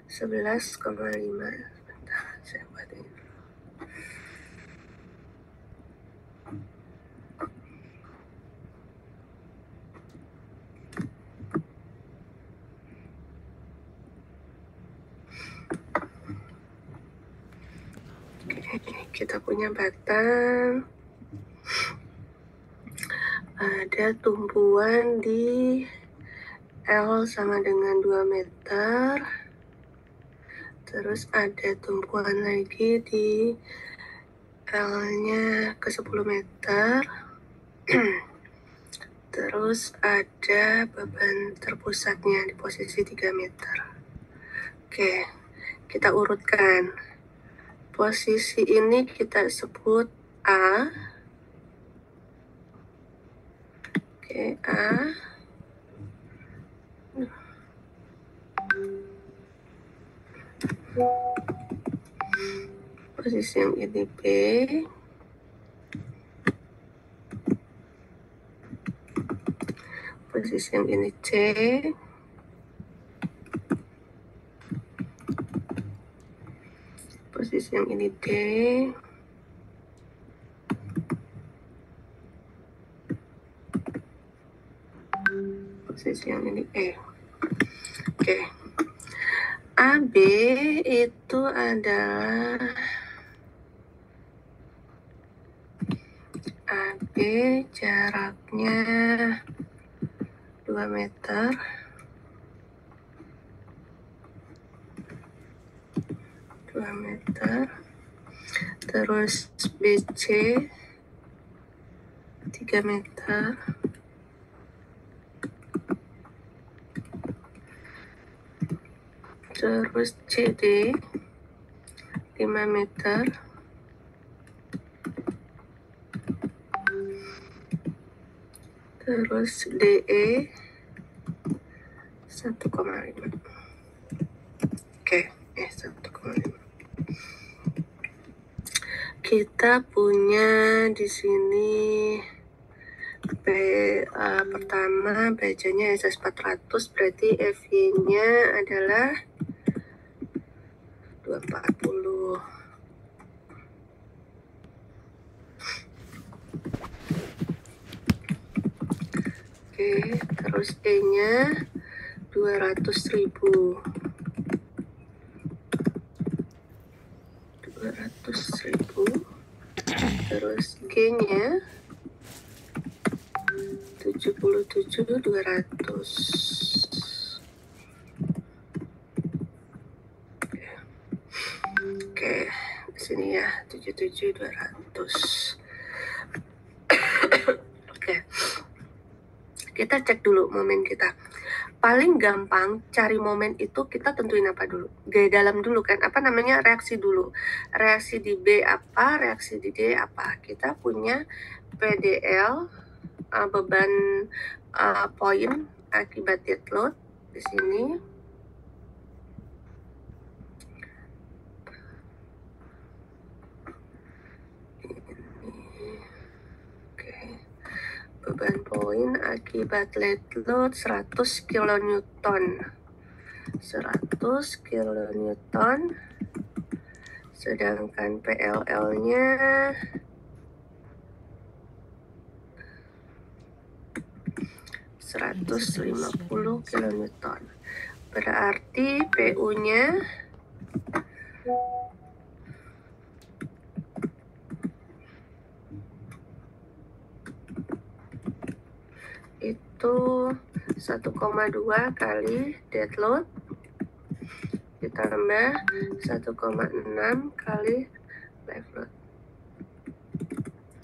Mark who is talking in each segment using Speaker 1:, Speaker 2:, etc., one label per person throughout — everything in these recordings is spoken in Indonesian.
Speaker 1: 11,5. Bentar, saya buat ini. Kita punya batang, ada tumpuan di L sama dengan 2 meter, terus ada tumpuan lagi di L-nya ke 10 meter, terus ada beban terpusatnya di posisi 3 meter. Oke, kita urutkan. Posisi ini kita sebut A. Oke, A. Posisi yang ini B. Posisi yang ini C. Posisi yang ini D. Posisi yang ini E. Oke. AB itu adalah AB jaraknya 2 meter. Terus BC 3 meter. Terus CD 5 meter. Terus DE 1,5. Oke, 1,5. Kita punya di sini pertama bajanya SS400, berarti FY-nya adalah 240. Oke, terus E-nya 200.000. 200.000. Terus G-nya 77.200. Oke, di sini ya 77.200. Oke. Kita cek dulu momen kita. Paling gampang cari momen itu kita tentuin apa dulu? Gaya dalam dulu kan, apa namanya, reaksi dulu. Reaksi di B apa, reaksi di D apa. Kita punya PDL, beban poin akibat dead load di sini. Beban poin akibat dead load 100 kilonewton. 100 kilonewton. Sedangkan PLL-nya 150 kilonewton. Berarti PU-nya itu 1,2 kali dead load ditambah 1,6 kali live load.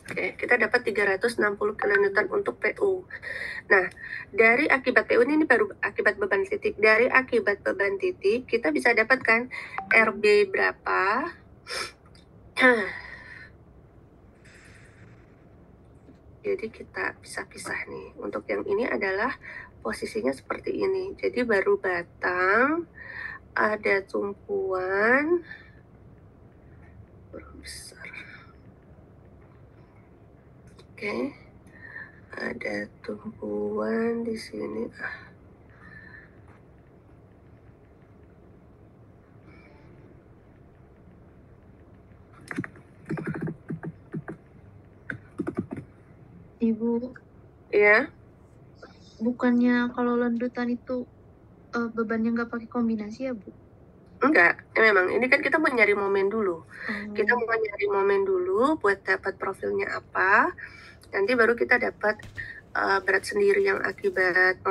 Speaker 1: Oke, kita dapat 360 kN untuk PU. Nah, dari akibat PU ini baru akibat beban titik. Dari akibat beban titik, kita bisa dapatkan RB berapa. Jadi kita pisah-pisah nih. Untuk yang ini adalah posisinya seperti ini. Jadi baru batang, ada tumpuan, besar. Oke. Ada tumpuan di sini.
Speaker 2: Ibu,
Speaker 1: Ya,
Speaker 2: bukannya kalau lanjutan itu bebannya nggak pakai kombinasi ya, Bu?
Speaker 1: enggak. Memang ini kan kita mau nyari momen dulu. Kita
Speaker 2: Oh,
Speaker 1: mau nyari momen dulu buat dapat profilnya apa. Nanti baru kita dapat berat sendiri yang akibat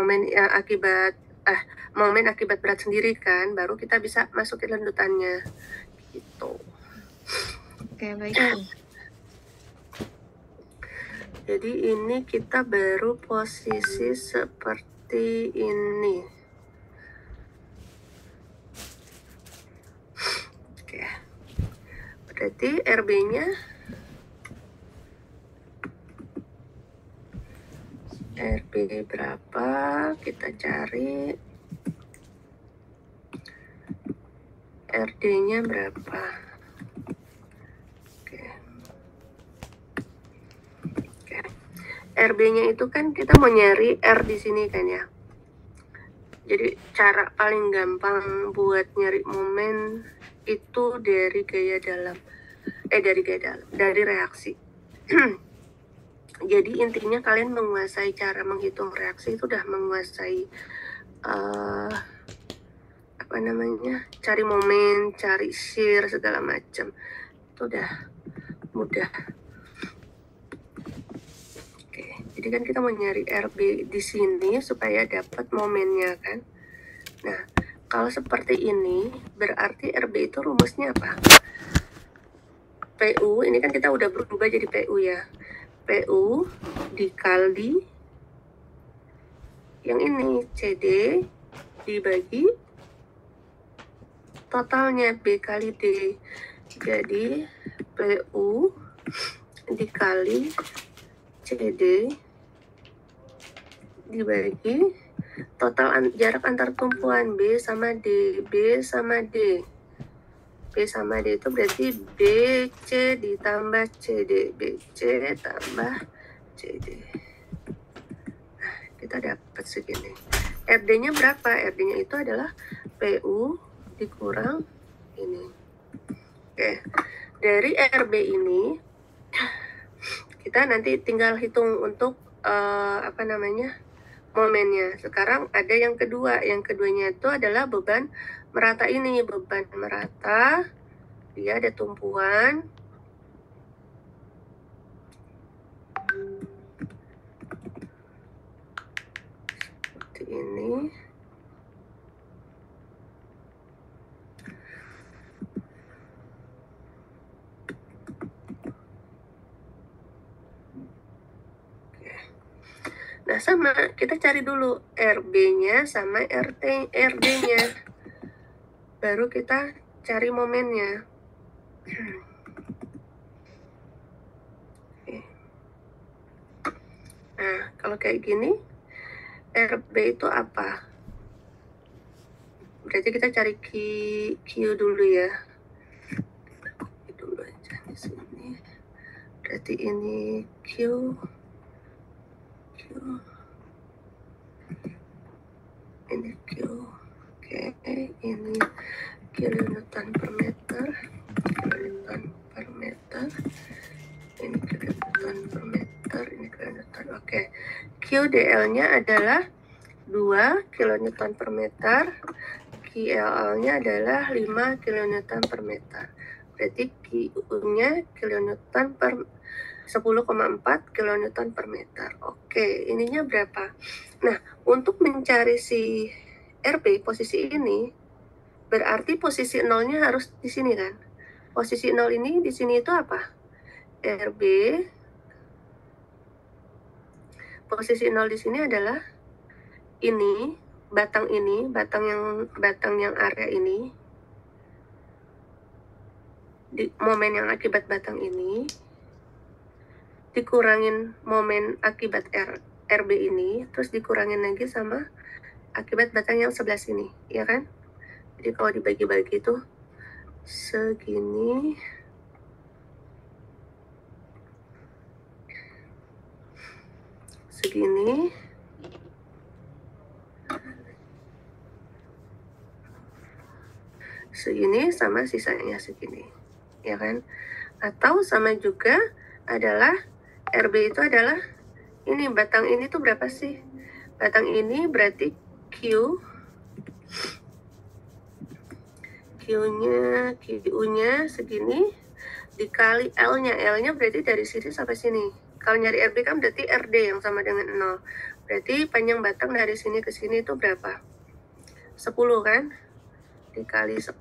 Speaker 1: momen akibat berat sendiri kan. Baru kita bisa masukin lanjutannya gitu.
Speaker 2: oke, baik, Bu.
Speaker 1: Jadi ini kita baru posisi seperti ini. Oke. Berarti RB-nya berapa? Kita cari. RD-nya berapa? Oke. Oke. RB-nya itu kan kita mau nyari R di sini kan ya. Jadi cara paling gampang buat nyari momen itu dari dari reaksi. Jadi intinya kalian menguasai cara menghitung reaksi itu udah menguasai cari momen, cari shear segala macam. Itu udah mudah. Oke, jadi kan kita mau nyari RB di sini supaya dapat momennya kan. Nah, kalau seperti ini berarti RB itu rumusnya apa? PU, ini kan kita udah berubah jadi PU ya. PU dikali yang ini CD dibagi totalnya B kali D. Jadi PU dikali CD dibagi total jarak antar tumpuan B sama D. B sama D. B sama D itu berarti BC ditambah CD. BC tambah CD. Nah, kita dapat segini. RD-nya berapa? RD-nya itu adalah PU dikurang ini. Oke. Dari RB ini kita nanti tinggal hitung untuk momennya. Sekarang ada yang kedua. Yang keduanya itu adalah beban merata ini. Beban merata, dia ada tumpuan. Seperti ini. Nah, sama, kita cari dulu RB-nya sama RD-nya. Baru kita cari momennya. Nah, kalau kayak gini, RB itu apa? Berarti kita cari Q dulu ya. Dulu aja di sini. Berarti ini Q. Ini Q. Oke, ini kilonewton per meter. Kilonewton per meter. Ini kilonewton per meter. Ini kilonewton. Oke. QDL-nya adalah 2 kilonewton per meter. QL-nya adalah 5 kilonewton per meter. Berarti Q-nya kilonewton per 10,4 kilonewton per meter. Oke, ininya berapa? Nah, untuk mencari si RB posisi ini, berarti posisi nolnya harus di sini kan? Posisi nol ini di sini itu apa? RB. Posisi nol di sini adalah ini, batang yang area ini. Momen yang akibat batang ini dikurangin momen akibat RB ini, terus dikurangin lagi sama akibat batang yang sebelah sini, ya kan? Jadi kalau dibagi-bagi itu segini, segini sama sisanya segini, ya kan? Atau sama juga adalah RB itu adalah Ini batang ini tuh berapa sih? Batang ini berarti Q-nya segini dikali L-nya. L-nya berarti dari sini sampai sini. Kalau nyari RB kan berarti RD yang sama dengan 0. Berarti panjang batang dari sini ke sini itu berapa? 10 kan? Dikali 10.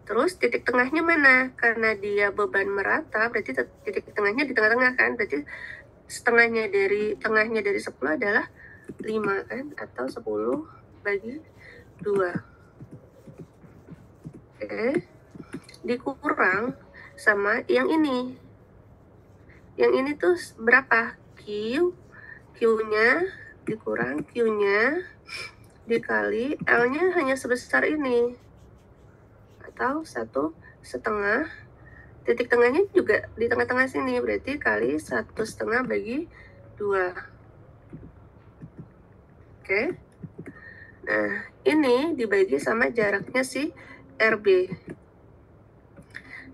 Speaker 1: Terus titik tengahnya mana? Karena dia beban merata, berarti titik tengahnya di tengah-tengah kan? Berarti tengahnya dari 10 adalah 5 kan? Atau 10 bagi 2. Oke. Dikurang sama yang ini. Yang ini tuh berapa? Q-nya dikurang Q-nya dikali L-nya hanya sebesar ini. Atau 1,5. Titik tengahnya juga di tengah-tengah sini, berarti kali 1,5 bagi 2. Oke. Nah, ini dibagi sama jaraknya si RB.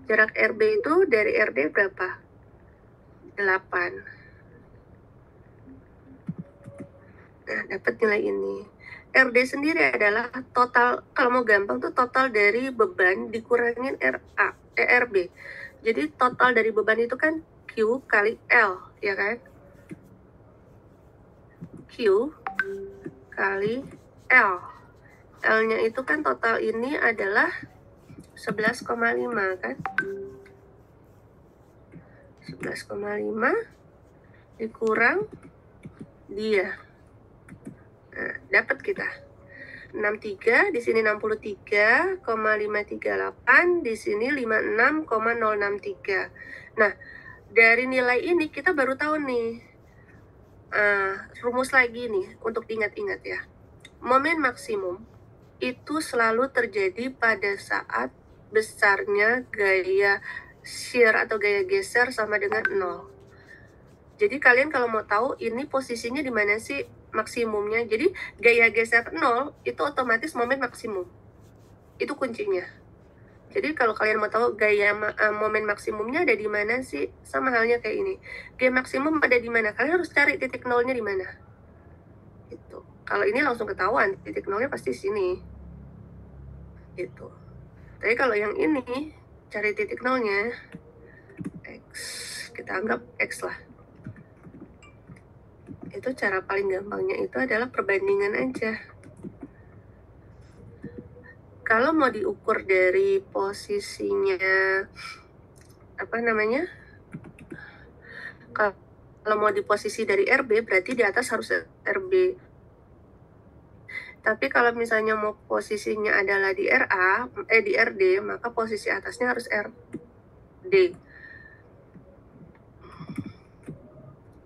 Speaker 1: Jarak RB itu dari RD berapa? 8. Nah, dapat nilai ini. RD sendiri adalah total, kalau mau gampang tuh total dari beban dikurangin RB. Jadi total dari beban itu kan Q kali L, ya kan? Q kali L. L-nya itu kan total ini adalah 11,5 kan? 11,5 dikurang dia. Nah, dapat kita 63, di sini 63,538, di sini 56,063. Nah, dari nilai ini kita baru tahu nih, rumus lagi nih untuk diingat-ingat ya. Momen maksimum itu selalu terjadi pada saat besarnya gaya shear atau gaya geser sama dengan 0. Jadi kalian kalau mau tahu ini posisinya di mana sih maksimumnya, jadi gaya geser 0 itu otomatis momen maksimum. Itu kuncinya. Jadi kalau kalian mau tahu gaya momen maksimumnya ada di mana sih, sama halnya kayak ini. Gaya maksimum ada di mana? Kalian harus cari titik nolnya di mana. Gitu. Kalau ini langsung ketahuan, titik nolnya pasti sini. Gitu. Tapi kalau yang ini cari titik nolnya X, kita anggap X lah. Itu cara paling gampangnya itu adalah perbandingan aja. Kalau mau diukur dari posisinya kalau mau di posisi dari RB berarti di atas harus RB. Tapi kalau misalnya mau posisinya adalah di di RD, maka posisi atasnya harus RD.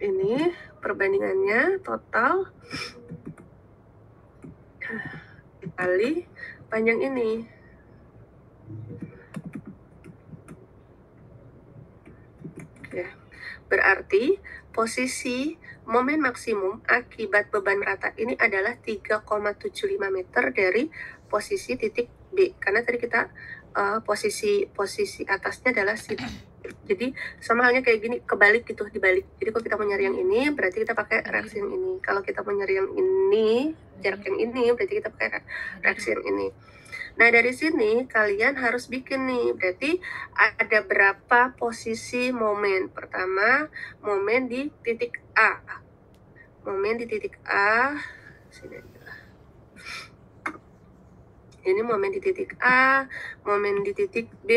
Speaker 1: Ini perbandingannya total dikali panjang ini. Oke. Berarti posisi momen maksimum akibat beban rata ini adalah 3,75 meter dari posisi titik B. Karena tadi kita posisi atasnya adalah sini. Jadi sama halnya kayak gini, kebalik gitu, dibalik. Jadi kalau kita mau nyari yang ini, berarti kita pakai reaksi yang ini. Kalau kita mau nyari yang ini, jarak yang ini, berarti kita pakai reaksi yang ini. Nah, dari sini kalian harus bikin nih, berarti ada berapa posisi momen. Pertama, momen di titik A. Momen di titik A, sini aja. Ini momen di titik A, momen di titik B,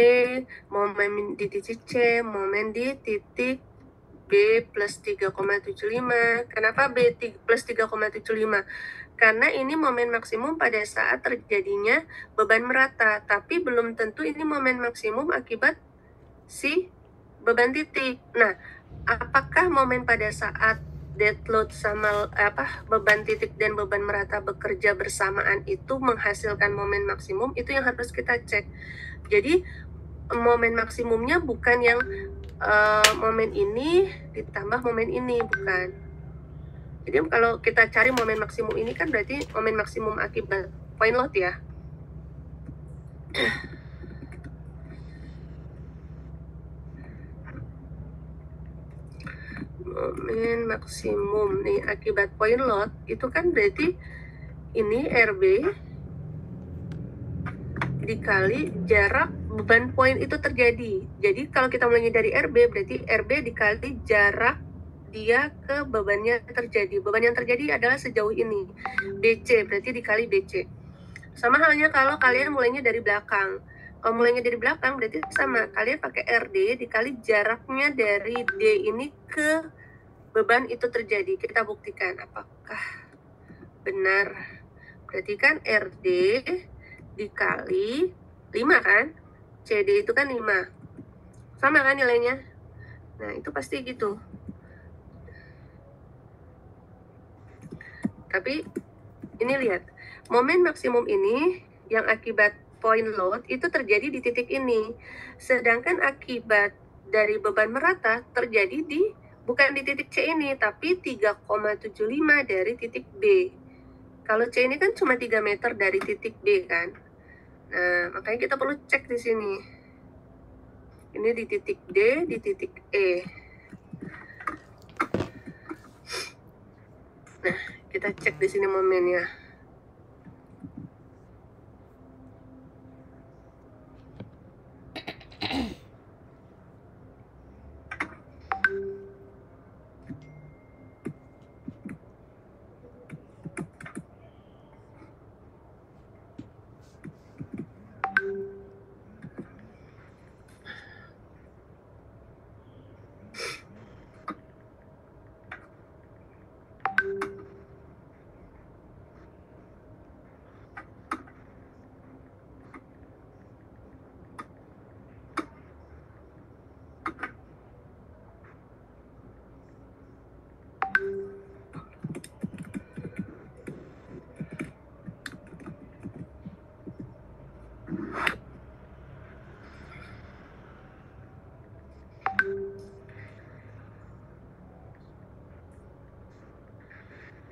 Speaker 1: momen di titik C, momen di titik B plus 3,75. Kenapa B plus 3,75? Karena ini momen maksimum pada saat terjadinya beban merata, tapi belum tentu ini momen maksimum akibat si beban titik. Nah, apakah momen pada saat dead load sama beban titik dan beban merata bekerja bersamaan itu menghasilkan momen maksimum? Itu yang harus kita cek. Jadi momen maksimumnya bukan yang momen ini ditambah momen ini, bukan. Jadi kalau kita cari momen maksimum ini kan berarti momen maksimum akibat point load ya. momen maksimum nih akibat point load itu kan berarti ini RB dikali jarak beban poin itu terjadi. Jadi kalau kita mulainya dari RB, berarti RB dikali jarak dia ke bebannya terjadi. Beban yang terjadi adalah sejauh ini. BC berarti dikali BC. Sama halnya kalau kalian mulainya dari belakang. Kalau mulainya dari belakang berarti sama. Kalian pakai RD dikali jaraknya dari D ini ke beban itu terjadi. Kita buktikan apakah benar. Berarti kan RD dikali 5 kan, CD itu kan 5, sama kan nilainya. Nah itu pasti gitu. Tapi ini lihat, momen maksimum ini yang akibat point load itu terjadi di titik ini, sedangkan akibat dari beban merata terjadi di bukan di titik C ini, tapi 3,75 dari titik B. Kalau C ini kan cuma 3 meter dari titik B kan. Nah, makanya kita perlu cek di sini. Ini di titik D, di titik E. Nah, kita cek di sini momennya.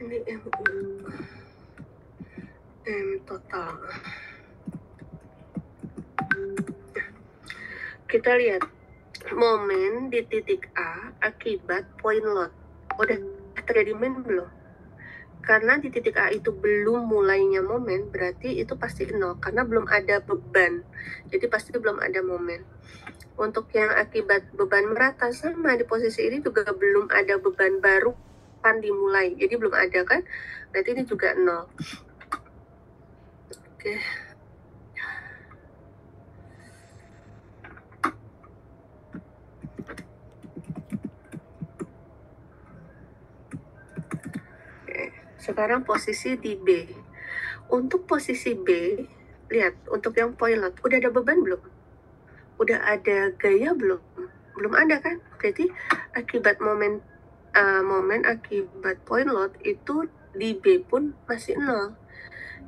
Speaker 1: Ini M total. Kita lihat momen di titik A akibat point load. Udah terjadi momen belum? Karena di titik A itu belum mulainya momen, berarti itu pasti 0 karena belum ada beban. Jadi pasti belum ada momen. Untuk yang akibat beban merata sama di posisi ini juga belum ada beban baru kan dimulai. Jadi belum ada kan? Berarti ini juga 0. Oke. Sekarang posisi di B. Untuk posisi B, lihat untuk yang point load, udah ada beban belum? Udah ada gaya belum? Belum ada kan? Jadi akibat momen akibat point load itu di B pun masih 0.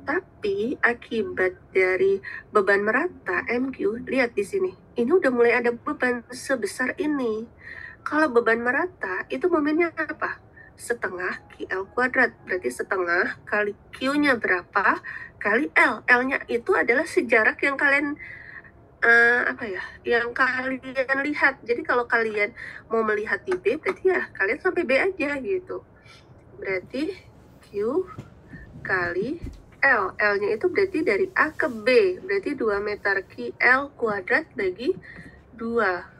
Speaker 1: Tapi akibat dari beban merata MQ, lihat di sini. Ini udah mulai ada beban sebesar ini. Kalau beban merata itu momennya apa? Setengah QL kuadrat, berarti setengah kali Q-nya berapa kali L. L-nya itu adalah sejarak yang kalian yang kalian lihat. Jadi kalau kalian mau melihat di B, berarti ya kalian sampai B aja gitu. Berarti Q kali L. L-nya itu berarti dari A ke B, berarti 2 meter QL kuadrat bagi 2.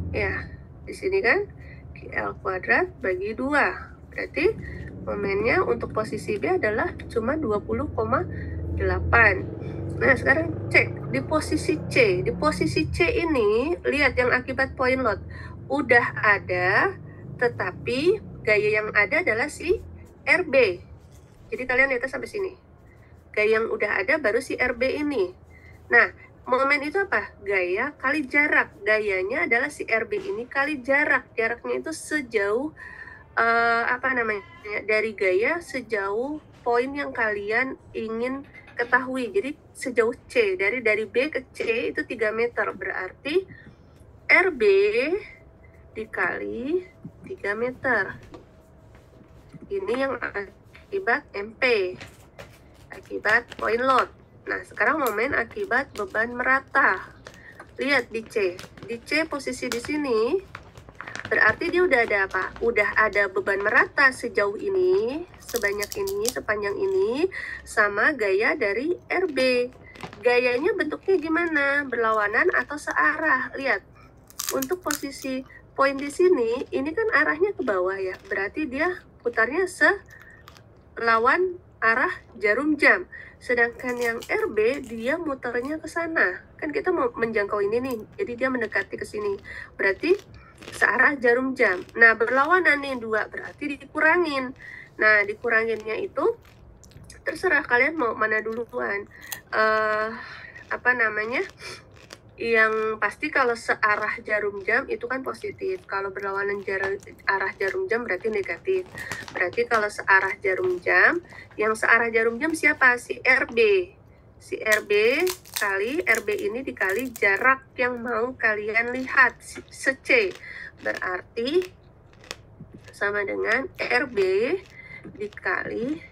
Speaker 1: Ya, di sini kan QL kuadrat bagi 2. Berarti momennya untuk posisi B adalah cuma 20,8. Nah, sekarang cek di posisi C. Di posisi C ini, lihat yang akibat point load. Udah ada, tetapi gaya yang ada adalah si RB. Jadi kalian lihat sampai sini. Gaya yang udah ada baru si RB ini. Nah, momen itu apa? Gaya kali jarak. Gayanya adalah si RB ini kali jarak. Jaraknya itu sejauh dari gaya sejauh poin yang kalian ingin ketahui. Jadi sejauh C, dari B ke C itu 3 meter. Berarti RB dikali 3 meter. Ini yang akibat MP, akibat point load. Nah, sekarang momen akibat beban merata. Lihat di C. Di C posisi di sini, berarti dia udah ada apa? Udah ada beban merata sejauh ini, sebanyak ini, sepanjang ini, sama gaya dari RB. Gayanya bentuknya gimana? Berlawanan atau searah? Lihat, untuk posisi poin di sini, ini kan arahnya ke bawah ya. Berarti dia putarnya selawan arah jarum jam. Sedangkan yang RB, dia muternya ke sana. Kan kita mau menjangkau ini nih, jadi dia mendekati ke sini. Berarti searah jarum jam. Nah, berlawanan nih dua, berarti dikurangin. Nah, dikuranginnya itu terserah kalian mau mana duluan. Apa namanya? Yang pasti kalau searah jarum jam itu kan positif. Kalau berlawanan arah jarum jam berarti negatif. Berarti kalau searah jarum jam, yang searah jarum jam siapa? Si RB. Si RB kali RB ini dikali jarak yang mau kalian lihat, se-C. Berarti sama dengan RB dikali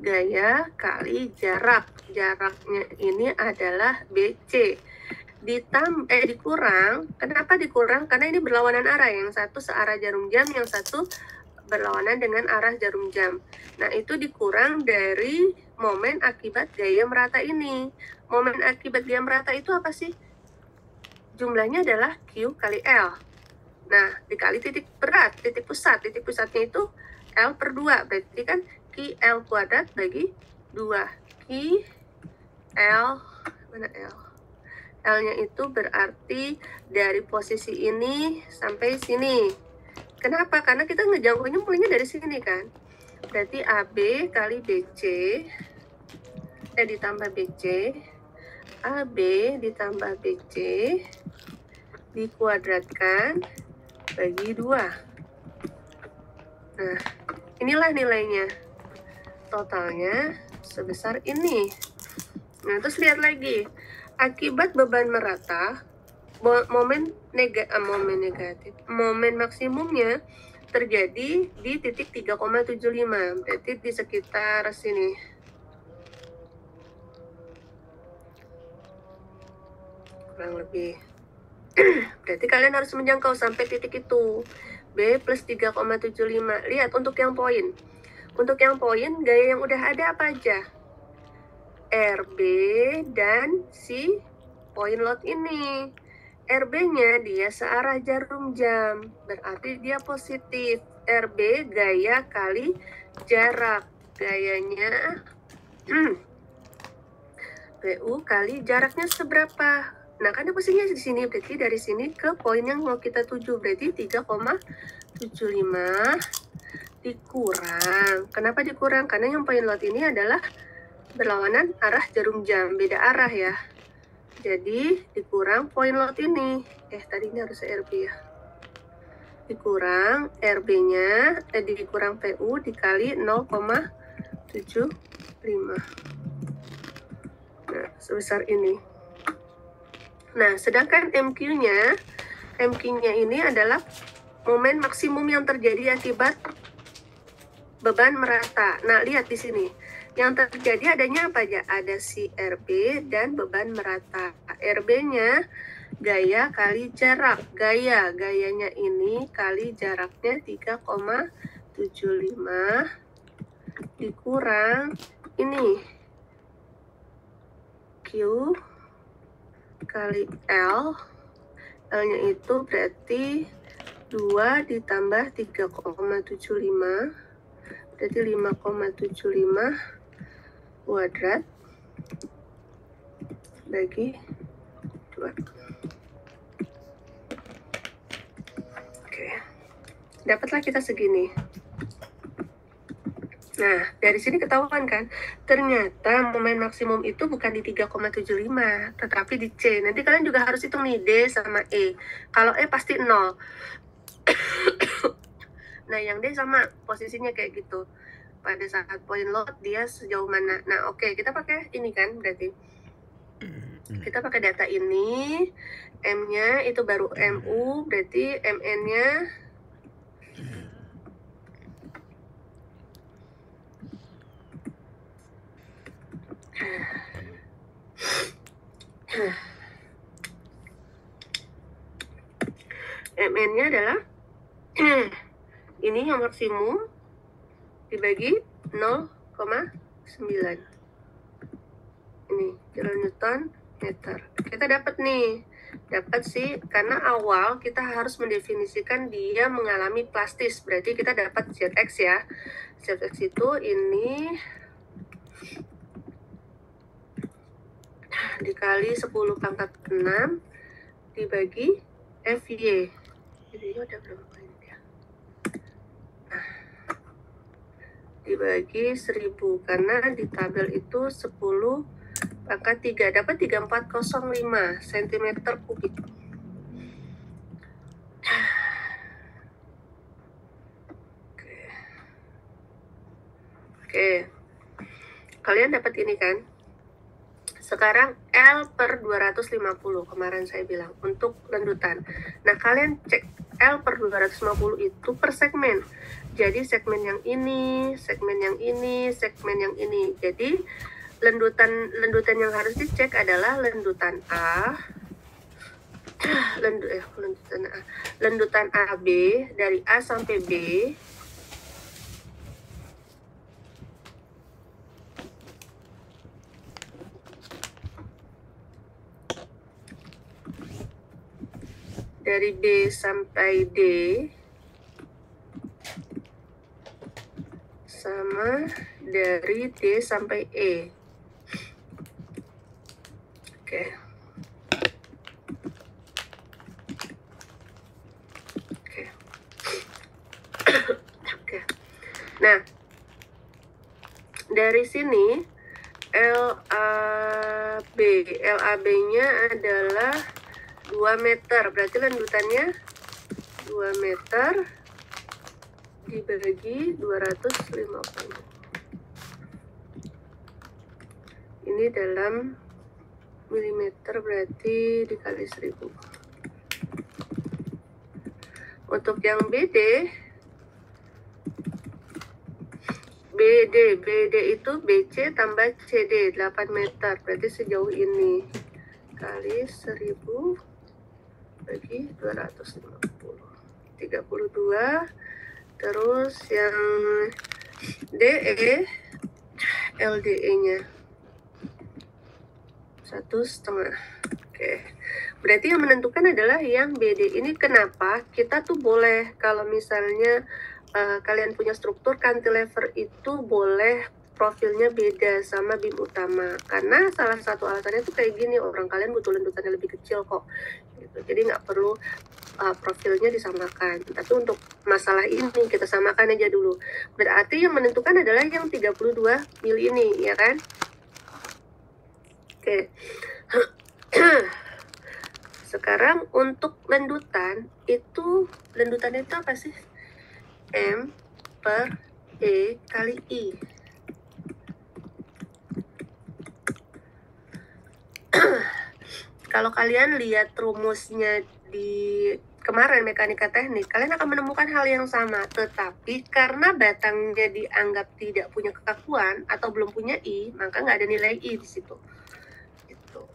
Speaker 1: gaya kali jarak. Jaraknya ini adalah BC. Dikurang. Kenapa dikurang? Karena ini berlawanan arah. Yang satu searah jarum jam, yang satu berlawanan dengan arah jarum jam. Nah, itu dikurang dari momen akibat gaya merata ini. Momen akibat gaya merata itu apa sih? Jumlahnya adalah Q kali L. Nah, dikali titik berat, titik pusat. Titik pusatnya itu L per 2. Berarti kan QL kuadrat bagi 2. QL, mana L? L-nya itu berarti dari posisi ini sampai sini. Kenapa? Karena kita ngejangkaunya mulainya dari sini kan. Berarti AB kali BC, ditambah BC, AB ditambah BC, dikuadratkan bagi 2. Nah, inilah nilainya. Totalnya sebesar ini. Nah, terus lihat lagi. Akibat beban merata, momen negatif, momen maksimumnya terjadi di titik 3,75. Berarti di sekitar sini. Kurang lebih. Berarti kalian harus menjangkau sampai titik itu. B plus 3,75. Lihat untuk yang poin. Untuk yang poin, gaya yang udah ada apa aja? RB dan si poin load ini. RB-nya dia searah jarum jam, berarti dia positif. RB gaya kali jarak. Gayanya PU kali jaraknya seberapa? Nah, karena posisinya di sini, berarti dari sini ke poin yang mau kita tuju, berarti 3,75 dikurang. Kenapa dikurang? Karena yang poin load ini adalah berlawanan arah jarum jam, beda arah ya. Jadi dikurang poin load ini. Tadinya harus RB ya. Dikurang RB-nya, dikurang PU dikali 0,75. Nah, sebesar ini. Nah, sedangkan MQ-nya ini adalah momen maksimum yang terjadi akibat beban merata. Nah, lihat di sini. Yang terjadi adanya apa aja? Ada si RB dan beban merata. RB-nya gaya kali jarak. Gayanya ini kali jaraknya 3,75 dikurang ini Q kali L. L-nya itu berarti 2 ditambah 3,75 berarti 5,75 kuadrat bagi 2. Oke. Dapatlah kita segini. Nah, dari sini ketahuan kan, ternyata momen maksimum itu bukan di 3,75, tetapi di C. Nanti kalian juga harus hitung nih, D sama E. Kalau E pasti 0. Nah, yang D sama posisinya kayak gitu. Pada saat point load, dia sejauh mana. Nah, oke, kita pakai ini kan, berarti. Kita pakai data ini, M-nya itu baru MU, berarti MN-nya MN-nya adalah ini yang maksimum dibagi 0,9. Ini kilonewton meter. Kita dapat nih, dapat sih, karena awal kita harus mendefinisikan dia mengalami plastis. Berarti kita dapat Zx ya. Zx itu ini dikali 10 pangkat 6 dibagi Fy. Jadi udah berapa ini ya? Nah, dibagi 1000 karena di tabel itu 10 pangkat 3 dapat 3405 cm kubik. Oke. Kalian dapat ini kan? Sekarang L per 250 kemarin saya bilang untuk lendutan. Nah, kalian cek L per 250 itu per segmen. Jadi segmen yang ini, segmen yang ini, segmen yang ini. Jadi lendutan yang harus dicek adalah lendutan A, lendutan AB dari A sampai B. Dari B sampai D sama dari D sampai E. Oke. Oke. Nah, dari sini LAB-nya adalah 2 meter, berarti lendutannya 2 meter dibagi 250. Ini dalam milimeter, berarti dikali 1000. Untuk yang BD itu BC tambah CD 8 meter, berarti sejauh ini kali 1000 bagi 250, 32. Terus yang DE, LDE nya 1,5. Oke, berarti yang menentukan adalah yang BD ini. Kenapa kita tuh boleh, kalau misalnya kalian punya struktur cantilever itu boleh profilnya beda sama beam utama, karena salah satu alasannya tuh kayak gini, orang kalian butuh lendutannya lebih kecil kok gitu. Jadi nggak perlu profilnya disamakan, tapi untuk masalah ini kita samakan aja dulu. Berarti yang menentukan adalah yang 32 mili ini, ya kan? Oke. Sekarang untuk lendutan itu apa sih? M per E kali I. Kalau kalian lihat rumusnya di kemarin mekanika teknik, kalian akan menemukan hal yang sama, tetapi karena batangnya dianggap tidak punya kekakuan atau belum punya I, maka nggak ada nilai I di situ. Itu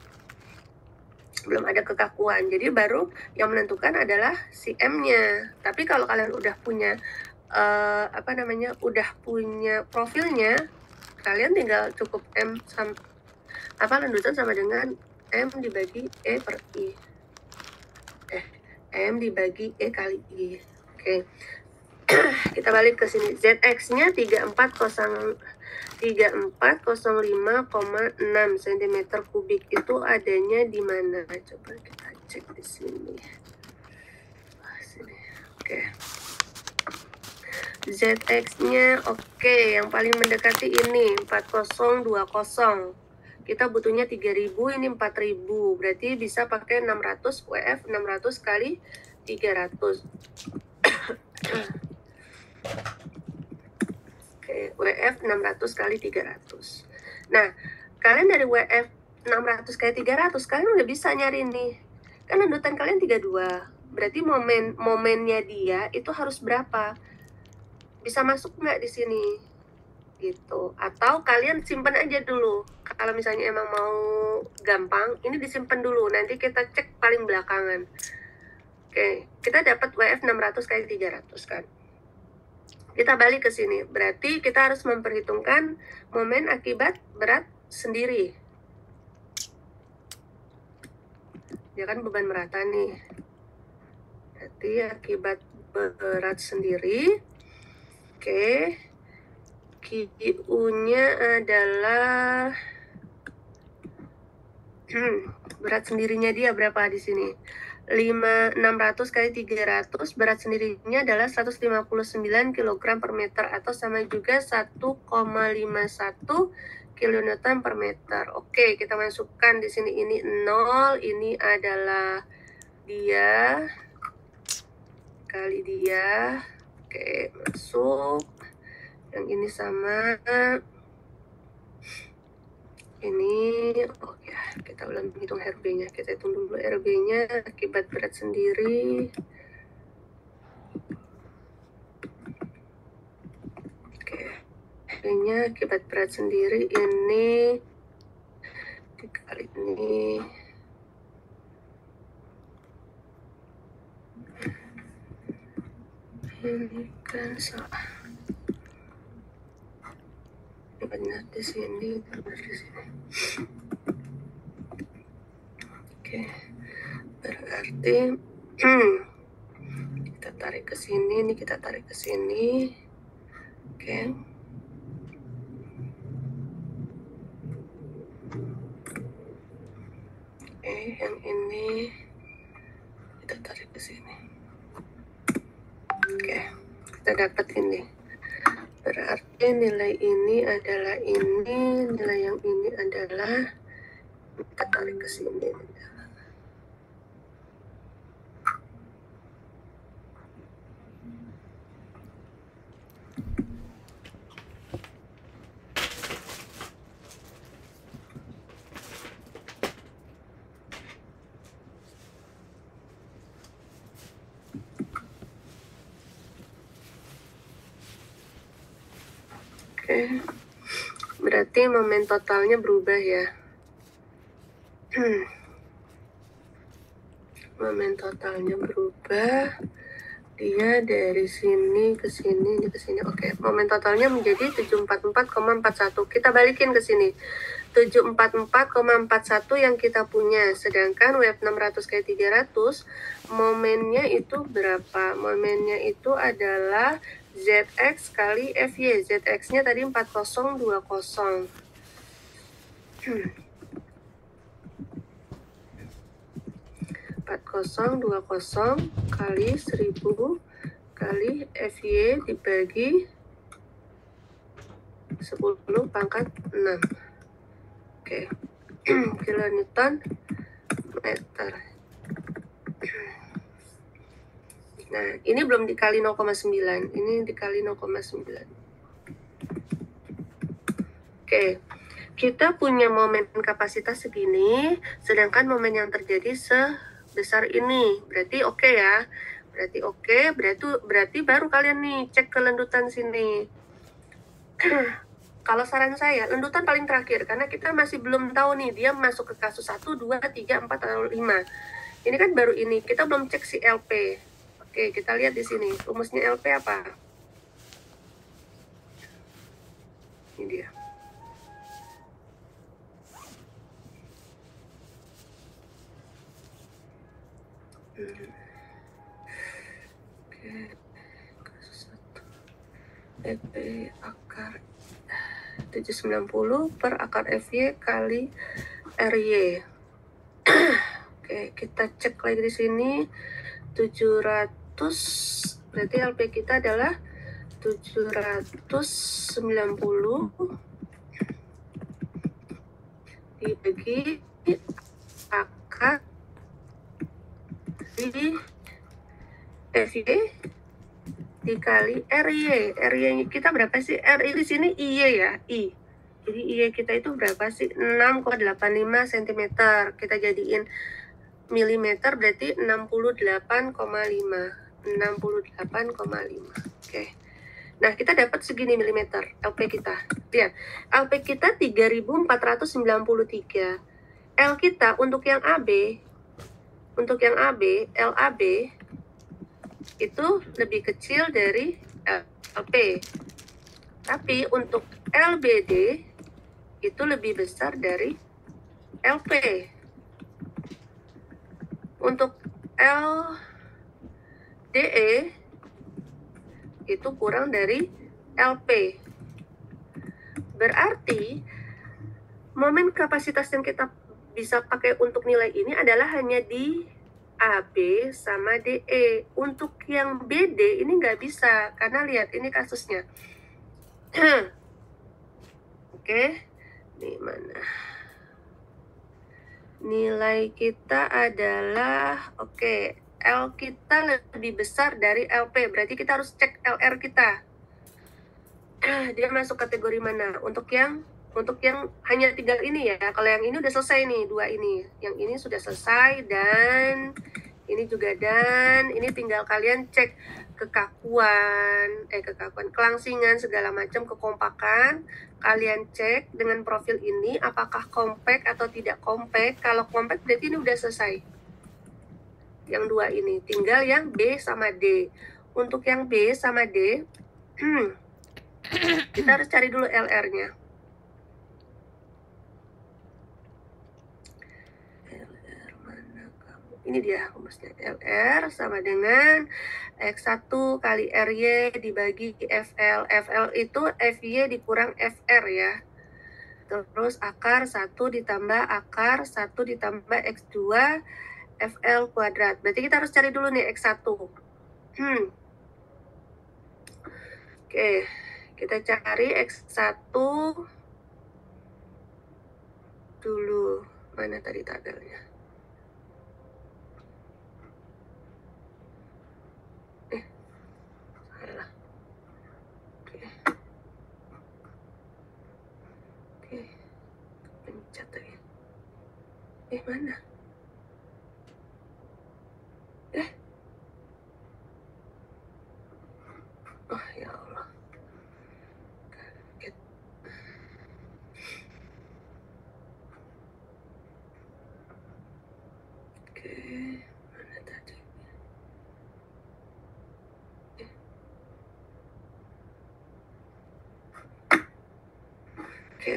Speaker 1: belum ada kekakuan, jadi baru yang menentukan adalah si M-nya. Tapi kalau kalian udah punya udah punya profilnya, kalian tinggal cukup M lendutan sama dengan M dibagi E per I. M dibagi E kali I. Oke. Kita balik ke sini. Zx-nya 3405,6 cm kubik. Itu adanya di mana? Coba kita cek di sini. Sini. Oke. Zx-nya oke, yang paling mendekati ini 4020. Kita butuhnya 3000, ini 4000. Berarti bisa pakai 600 WF 600 kali 300. Oke, WF 600 kali 300. Nah, kalian dari WF 600 kali 300, kalian udah bisa nyari nih. Kan lendutan kalian 32. Berarti momennya dia itu harus berapa? Bisa masuk nggak di sini? gitu. Atau kalian simpan aja dulu. Kalau misalnya emang mau gampang, ini disimpan dulu. Nanti kita cek paling belakangan. Oke, kita dapat WF 600 kali 300 kan. Kita balik ke sini. Berarti kita harus memperhitungkan momen akibat berat sendiri. Ya kan beban merata nih. Berarti akibat berat sendiri. Oke. QU-nya adalah berat sendirinya dia berapa di sini? 600 kali 300, berat sendirinya adalah 159 kg per meter atau sama juga 1,51 kilonewton per meter. Oke, kita masukkan di sini ini 0, ini adalah dia kali dia. Oke, masuk. Yang ini sama ini. Oh ya, kita ulang menghitung RB-nya. Kita hitung dulu RB-nya akibat berat sendiri. Oke, RB-nya akibat berat sendiri ini dikali ini. Ini kan salah. Ini benar di sini, benar di sini. Oke, berarti kita tarik ke sini, ini kita tarik ke sini. Oke. Yang ini kita tarik ke sini. Oke, kita dapat ini. Berarti nilai ini adalah ini, nilai yang ini adalah, kita tarik ke sini. Oke, berarti momen totalnya berubah ya. Momen totalnya berubah. Dia dari sini ke sini, ke sini. Oke, momen totalnya menjadi 744,41. Kita balikin ke sini. 744,41 yang kita punya. Sedangkan WF 600 kali 300, momennya itu berapa? Momennya itu adalah ZX kali FY. ZX-nya tadi 4020. 4020 kali 1000 kali FY dibagi 10 pangkat 6. Oke, kilonewton meter. Nah, ini belum dikali 0,9. Ini dikali 0,9. Oke, kita punya momen kapasitas segini, sedangkan momen yang terjadi sebesar ini. Berarti oke ya. Berarti oke, berarti baru kalian nih cek kelendutan sini. Kalau saran saya, lendutan paling terakhir, karena kita masih belum tahu nih, dia masuk ke kasus 1, 2, 3, 4, atau 5. Ini kan baru ini, kita belum cek si LP. Oke, kita lihat di sini, rumusnya LP apa? Ini dia. Oke, kasus 1. LP akar 790 per akar FY kali RY. Oke, kita cek lagi di sini. 700, berarti LP kita adalah 790 dibagi akar di FY dikali RY. RY kita berapa sih? RY di sini IY ya, I. Jadi IY kita itu berapa sih? 6,85 cm. Kita jadiin milimeter berarti 68,5. 68,5. Oke. Nah, kita dapat segini milimeter LP kita. Lihat, LP kita 3493. L kita untuk yang AB, LAB itu lebih kecil dari LP. Tapi untuk LBD itu lebih besar dari LP. Untuk LDE itu kurang dari LP. Berarti momen kapasitas yang kita bisa pakai untuk nilai ini adalah hanya di AB sama DE. Untuk yang BD ini nggak bisa, karena lihat ini kasusnya. Oke, ini mana? Nilai kita adalah, oke, L kita lebih besar dari LP, berarti kita harus cek LR kita. Dia masuk kategori mana? Untuk yang hanya tinggal ini ya. Kalau yang ini udah selesai nih, dua ini. Yang ini sudah selesai dan ini juga, dan ini tinggal kalian cek kekakuan, kelangsingan segala macam, kekompakan. Kalian cek dengan profil ini apakah compact atau tidak compact. Kalau compact berarti ini udah selesai. Yang dua ini tinggal yang B sama D. Untuk yang B sama D kita harus cari dulu LR-nya. LR mana kamu? Ini dia rumusnya. LR sama dengan X1 kali RY dibagi FL. FL itu FY dikurang FR ya. Terus akar 1 ditambah akar 1 ditambah X2 FL kuadrat. Berarti kita harus cari dulu nih X1. Oke, kita cari X1 dulu. Mana tadi tabelnya? Salah. Oke. Pencet lagi. Mana? Oh ya Allah. Kaget. Oke, mana tadi? Oke.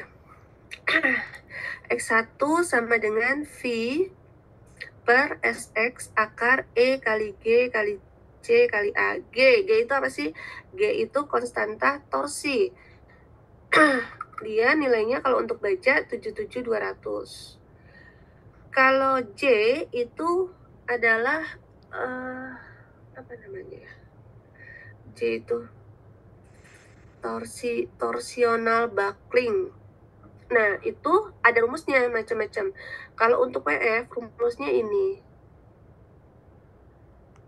Speaker 1: X1 sama dengan V per SX akar E kali G kali C kali A. G itu apa sih? G itu konstanta torsi. Dia nilainya kalau untuk baja 77.200. Kalau J itu adalah apa namanya? J itu torsional buckling. Nah, itu ada rumusnya macam-macam. Kalau untuk WF rumusnya ini.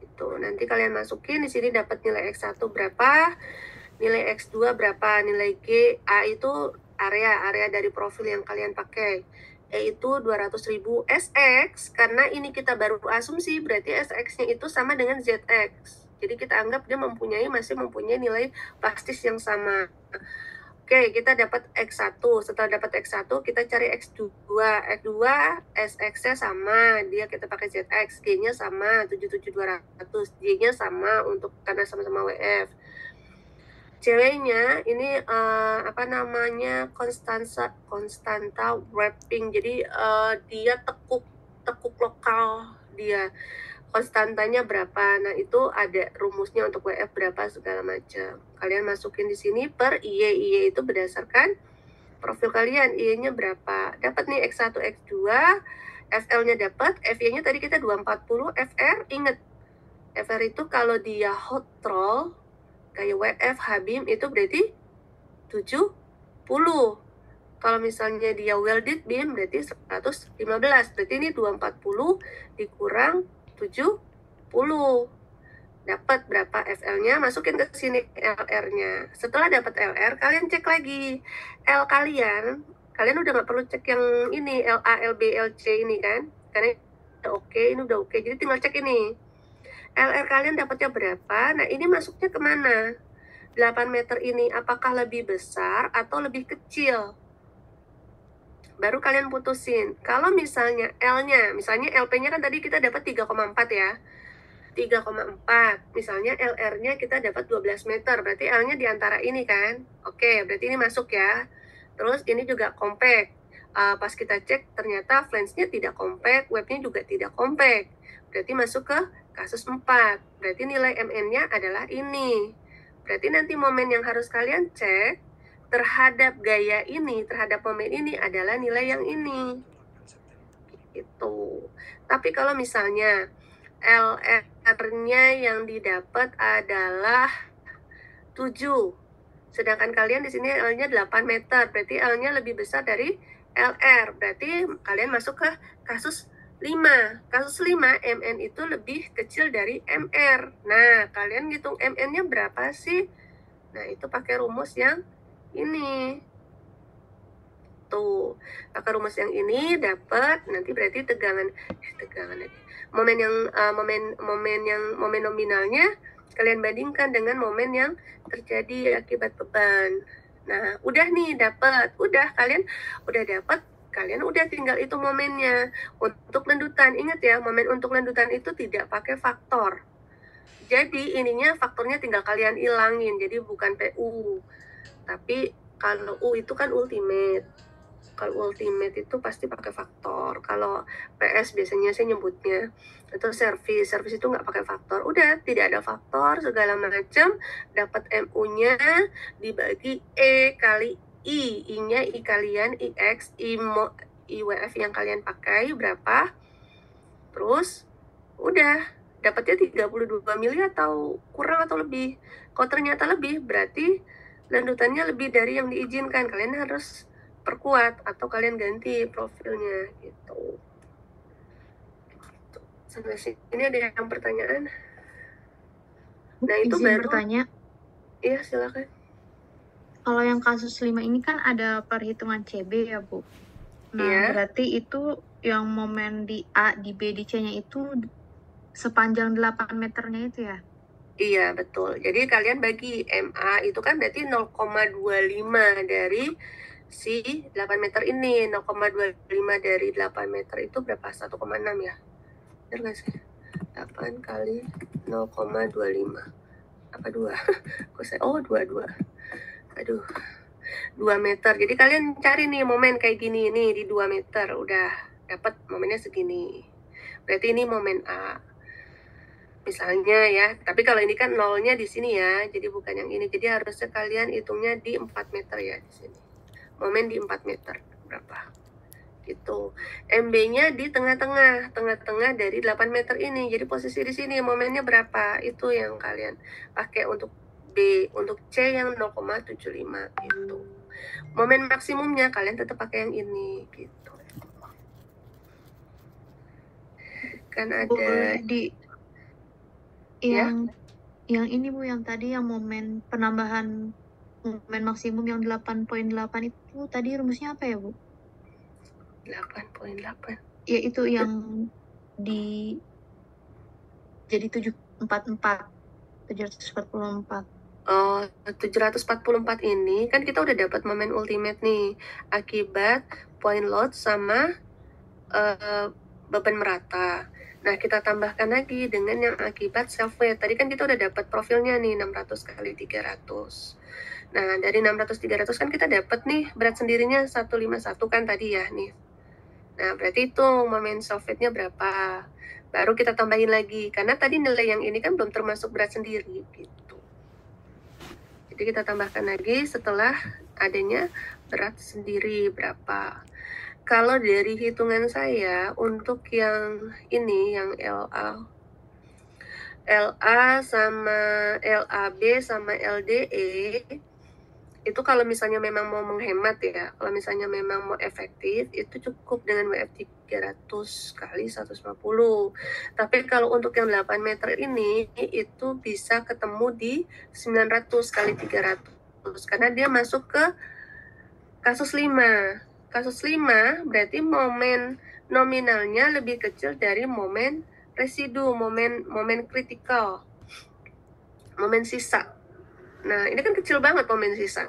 Speaker 1: Itu nanti kalian masukin di sini dapat nilai X1 berapa, nilai X2 berapa, nilai G, A itu area dari profil yang kalian pakai. E itu 200.000 SX, karena ini kita baru asumsi, berarti SX-nya itu sama dengan ZX. Jadi kita anggap dia masih mempunyai nilai plastis yang sama. Oke, kita dapat X1. Setelah dapat X1, kita cari X2. X2, SX-nya sama. Dia kita pakai ZX. G-nya sama, 77.200. J-nya sama untuk karena sama-sama WF. Ceweknya ini apa namanya? Konstanta wrapping. Jadi dia tekuk lokal dia. Konstantanya berapa? Nah, itu ada rumusnya untuk WF berapa segala macam. Kalian masukin di sini per IY. IY itu berdasarkan profil kalian. IY-nya berapa? Dapat nih X1, X2, FL-nya dapat, FY-nya tadi kita 240, FR ingat. FR itu kalau dia hot roll kayak WF Habim itu berarti 70. Kalau misalnya dia welded beam berarti 115. Berarti ini 240 dikurang 70. Dapat berapa FL-nya, masukin ke sini LR-nya. Setelah dapat LR, kalian cek lagi L kalian udah nggak perlu cek yang ini LA, LB, LC ini kan, karena udah oke, ini udah oke. Jadi tinggal cek ini LR kalian dapatnya berapa. Nah, ini masuknya kemana? 8 meter ini apakah lebih besar atau lebih kecil. Baru kalian putusin. Kalau misalnya L-nya, misalnya LP-nya kan tadi kita dapat 3,4 ya. 3,4. Misalnya LR-nya kita dapat 12 meter. Berarti L-nya di antara ini kan. Oke, berarti ini masuk ya. Terus ini juga compact. Pas kita cek ternyata flange-nya tidak compact, web-nya juga tidak compact. Berarti masuk ke kasus 4. Berarti nilai MN-nya adalah ini. Berarti nanti momen yang harus kalian cek terhadap gaya ini, terhadap momen ini adalah nilai yang ini. Gitu. Tapi kalau misalnya LR-nya yang didapat adalah 7. Sedangkan kalian di sini L-nya 8 meter, berarti L-nya lebih besar dari LR. Berarti kalian masuk ke kasus 5. Kasus 5, MN itu lebih kecil dari MR. Nah, kalian hitung MN-nya berapa sih? Nah, itu pakai rumus yang ini. Tuh, pakai rumus yang ini dapat nanti berarti tegangan momen yang momen nominalnya kalian bandingkan dengan momen yang terjadi akibat beban. Nah, udah nih dapat. Kalian udah tinggal itu momennya. Untuk lendutan, ingat ya, momen untuk lendutan itu tidak pakai faktor. Jadi ininya faktornya tinggal kalian ilangin, jadi bukan PU. Tapi kalau U itu kan ultimate. Kalau ultimate itu pasti pakai faktor. Kalau PS biasanya saya nyebutnya itu service itu nggak pakai faktor. Udah tidak ada faktor segala macam, dapat MU-nya dibagi E kali I. I-nya I kalian, IX, IWF yang kalian pakai berapa. Terus udah dapatnya 32 mili atau kurang atau lebih. Kalau ternyata lebih berarti landutannya lebih dari yang diizinkan. Kalian harus perkuat atau kalian ganti profilnya gitu. Sampai sini ada yang pertanyaan? Nah, itu
Speaker 2: izin
Speaker 1: baru
Speaker 2: bertanya.
Speaker 1: Iya, silakan.
Speaker 2: Kalau yang kasus 5 ini kan ada perhitungan CB ya, Bu. Nah,
Speaker 1: Iya.
Speaker 2: Berarti itu yang momen di A, di B, di C-nya itu sepanjang 8 meternya itu ya?
Speaker 1: Iya, betul. Jadi kalian bagi MA itu kan berarti 0,25 dari si 8 meter ini. 0,25 dari 8 meter itu berapa? 1,6 ya? Benar nggak sih? 8 kali 0,25. Apa 2? Oh, 22. Aduh. 2 meter. Jadi kalian cari nih momen kayak gini nih di 2 meter. Udah dapat momennya segini. Berarti ini momen A. Misalnya ya, tapi kalau ini kan nolnya di sini ya, jadi bukan yang ini. Jadi harusnya kalian hitungnya di 4 meter ya di sini. Momen di 4 meter berapa? Gitu. MB-nya di tengah-tengah dari 8 meter ini. Jadi posisi di sini momennya berapa? Itu yang kalian pakai untuk B. Untuk C yang 0,75 itu. Momen maksimumnya kalian tetap pakai yang ini gitu. Kan ada
Speaker 2: boleh di yang ini Bu, yang tadi yang momen penambahan momen maksimum yang 8,8 itu tadi rumusnya apa ya, Bu?
Speaker 1: 8,8.
Speaker 2: Ya itu yang di jadi 744.
Speaker 1: Oh, 744 ini kan kita udah dapat momen ultimate nih akibat point load sama beban merata. Nah, kita tambahkan lagi dengan yang akibat self weight. Tadi kan kita udah dapat profilnya nih 600 kali 300. Nah, dari 600 300 kan kita dapat nih berat sendirinya 151 kan tadi ya nih. Nah, berarti itu momen self weight-nya berapa? Baru kita tambahin lagi karena tadi nilai yang ini kan belum termasuk berat sendiri gitu. Jadi kita tambahkan lagi setelah adanya berat sendiri berapa. Kalau dari hitungan saya untuk yang ini yang LA sama LAB sama LDE itu kalau misalnya memang mau menghemat ya, kalau misalnya memang mau efektif itu cukup dengan WF 300 kali 150. Tapi kalau untuk yang 8 meter ini itu bisa ketemu di 900 kali 300 karena dia masuk ke kasus 5. Kasus 5 berarti momen nominalnya lebih kecil dari momen residu, momen kritikal, momen sisa. Nah, ini kan kecil banget momen sisa.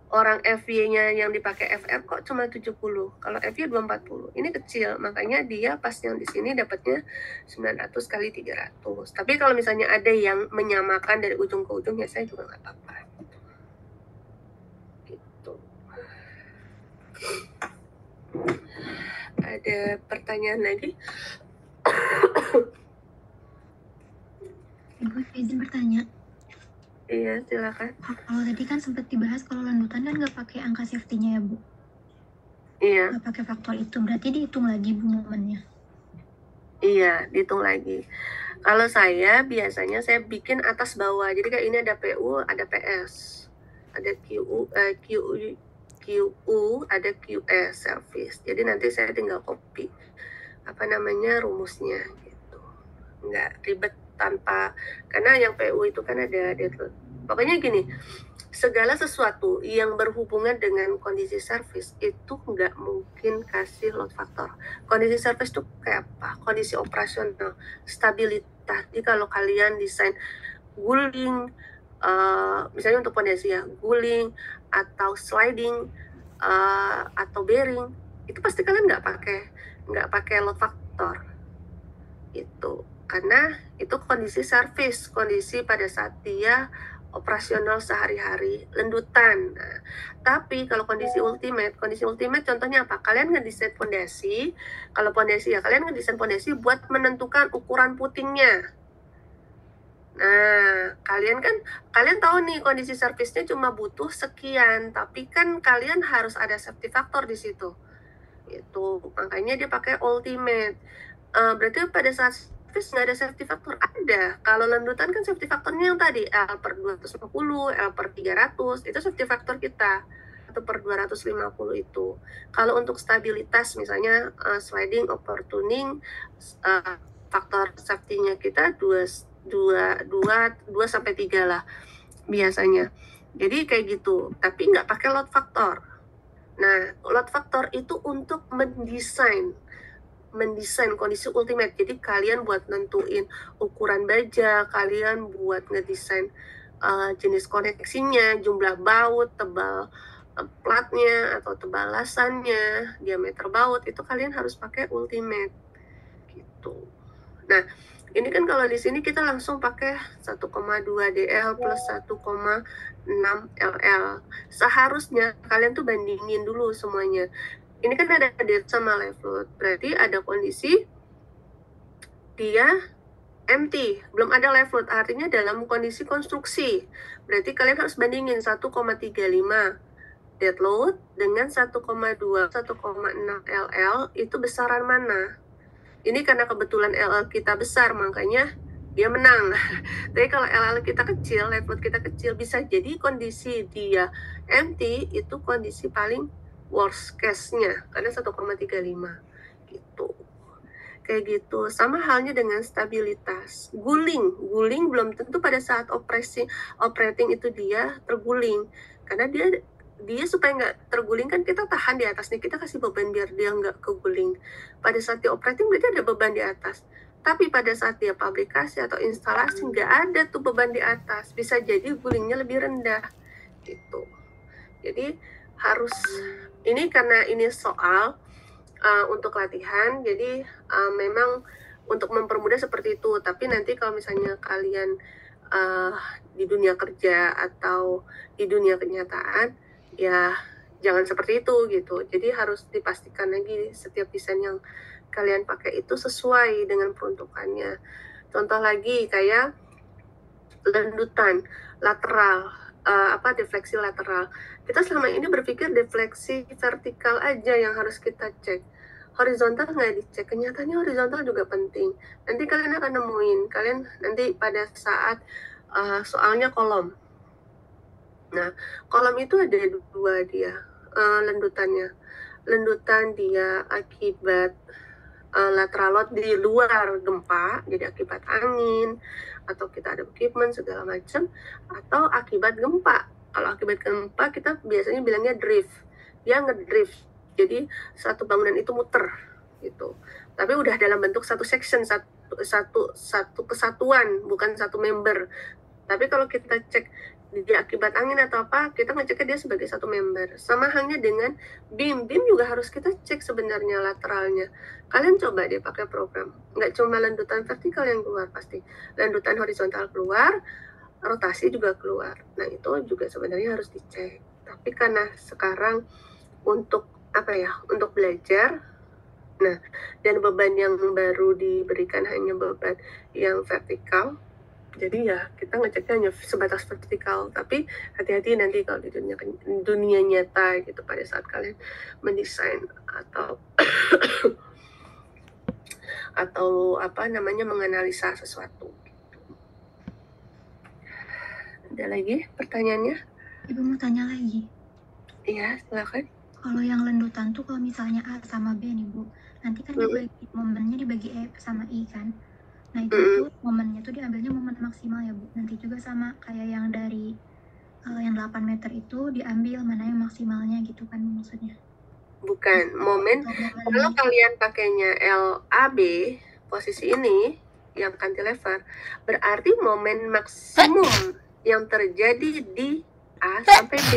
Speaker 1: Orang FY-nya yang dipakai FR kok cuma 70. Kalau FY 240. Ini kecil, makanya dia pas yang di sini dapatnya 900 kali 300. Tapi kalau misalnya ada yang menyamakan dari ujung ke ujung, ya saya juga nggak apa-apa. Gitu. Ada pertanyaan lagi?
Speaker 2: Ibu izin bertanya.
Speaker 1: Iya, silakan.
Speaker 2: Kalau tadi kan sempat dibahas kalau landutan kan nggak pakai angka safety-nya ya, Bu?
Speaker 1: Iya.
Speaker 2: Nggak pakai faktor itu, berarti dihitung lagi, Bu, momennya?
Speaker 1: Iya, dihitung lagi. Kalau saya biasanya saya bikin atas bawah. Jadi kayak ini ada PU, ada PS. Ada QU, ada QS service. Jadi nanti saya tinggal copy rumusnya gitu. Nggak ribet tanpa, karena yang PU itu kan ada deadload. Pokoknya gini, segala sesuatu yang berhubungan dengan kondisi service itu nggak mungkin kasih load factor. Kondisi service itu kayak apa? Kondisi operasional, stabilitas. Jadi kalau kalian desain guling, misalnya untuk pondasi ya, guling atau sliding atau bearing, itu pasti kalian nggak pakai load factor itu, karena itu kondisi service, kondisi pada saat dia operasional sehari-hari, lendutan. Nah, tapi kalau kondisi ultimate contohnya apa? Kalian ngedesain pondasi, kalau pondasi ya kalian ngedesain pondasi buat menentukan ukuran putingnya. Nah, kalian tahu nih kondisi servisnya cuma butuh sekian, tapi kan kalian harus ada safety factor di situ. Itu makanya dia pakai ultimate. Berarti pada saat service nggak ada safety factor? Ada. Kalau lendutan kan safety factornya yang tadi L per 250, L per 300, itu safety factor kita. 1 per 250 itu. Kalau untuk stabilitas misalnya sliding, over tuning, faktor safety-nya kita 2 sampai 3 lah biasanya. Jadi kayak gitu, tapi nggak pakai load factor. Nah, load factor itu untuk mendesain kondisi ultimate. Jadi kalian buat nentuin ukuran baja, kalian buat ngedesain jenis koneksinya, jumlah baut, tebal platnya atau tebalasannya, diameter baut, itu kalian harus pakai ultimate gitu. Nah, ini kan kalau di sini kita langsung pakai 1,2 DL plus 1,6 LL. Seharusnya kalian tuh bandingin dulu semuanya. Ini kan ada dead sama live load, berarti ada kondisi dia empty, belum ada live load, artinya dalam kondisi konstruksi. Berarti kalian harus bandingin 1,35 dead load dengan 1,2, 1,6 LL, itu besaran mana? Ini karena kebetulan LL kita besar, makanya dia menang. Tapi kalau LL kita kecil, live load kita kecil, bisa jadi kondisi dia empty itu kondisi paling worst case-nya, karena 1,35 gitu. Kayak gitu. Sama halnya dengan stabilitas. Guling belum tentu pada saat operating itu dia terguling, karena dia supaya nggak terguling kan kita tahan di atas nih, kita kasih beban biar dia nggak keguling. Pada saat dia operating berarti ada beban di atas, tapi pada saat dia pabrikasi atau instalasi nggak ada tuh beban di atas, bisa jadi gulingnya lebih rendah gitu. Jadi harus, ini karena ini soal untuk latihan, jadi memang untuk mempermudah seperti itu. Tapi nanti kalau misalnya kalian di dunia kerja atau di dunia kenyataan, ya jangan seperti itu gitu. Jadi harus dipastikan lagi setiap desain yang kalian pakai itu sesuai dengan peruntukannya. Contoh lagi kayak lendutan lateral, defleksi lateral. Kita selama ini berpikir defleksi vertikal aja yang harus kita cek, horizontal nggak dicek. Kenyataannya horizontal juga penting. Nanti kalian akan nemuin, kalian nanti pada saat soalnya kolom. Nah, kolom itu ada dua dia lendutannya. Lendutan dia akibat lateral load di luar gempa, jadi akibat angin, atau kita ada equipment segala macam, atau akibat gempa. Kalau akibat gempa kita biasanya bilangnya drift, dia ngedrift, jadi satu bangunan itu muter gitu. Tapi udah dalam bentuk satu section, satu kesatuan, bukan satu member. Tapi kalau kita cek dia akibat angin atau apa, kita ngeceknya dia sebagai satu member. Sama halnya dengan beam juga harus kita cek sebenarnya lateralnya. Kalian coba deh pakai program, nggak cuma landutan vertikal yang keluar, pasti landutan horizontal keluar, rotasi juga keluar. Nah itu juga sebenarnya harus dicek. Tapi karena sekarang untuk apa ya, untuk belajar, nah dan beban yang baru diberikan hanya beban yang vertikal, jadi ya kita ngeceknya hanya sebatas vertikal. Tapi hati-hati nanti kalau di dunia nyata gitu, pada saat kalian mendesain atau apa namanya menganalisa sesuatu. Ada lagi pertanyaannya?
Speaker 3: Ibu mau tanya lagi.
Speaker 1: Iya, silakan.
Speaker 3: Kalau yang lendutan tuh kalau misalnya A sama B nih Bu, nanti kan dibagi momennya dibagi E sama I kan. Nah itu tuh momennya tuh diambilnya momen maksimal ya Bu. Nanti juga sama kayak yang dari yang 8 meter itu diambil mana yang maksimalnya gitu kan maksudnya.
Speaker 1: Bukan, momen. Kalau kalian pakainya LAB, posisi ini yang cantilever, berarti momen maksimum yang terjadi di A sampai B.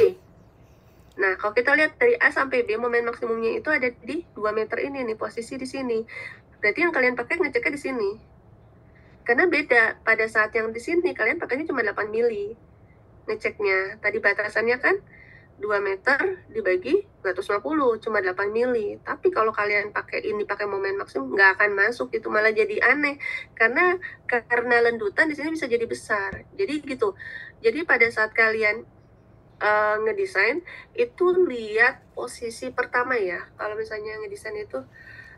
Speaker 1: Nah, kalau kita lihat dari A sampai B, momen maksimumnya itu ada di 2 meter ini nih, posisi di sini. Berarti yang kalian pakai ngeceknya di sini. Karena beda, pada saat yang di sini kalian pakainya cuma 8 mili ngeceknya. Tadi batasannya kan 2 meter dibagi 250, cuma 8 mili. Tapi kalau kalian pakai ini, pakai momen maksimum, nggak akan masuk, itu malah jadi aneh. Karena lendutan di sini bisa jadi besar. Jadi gitu. Jadi pada saat kalian ngedesain, itu lihat posisi pertama ya. Kalau misalnya ngedesain itu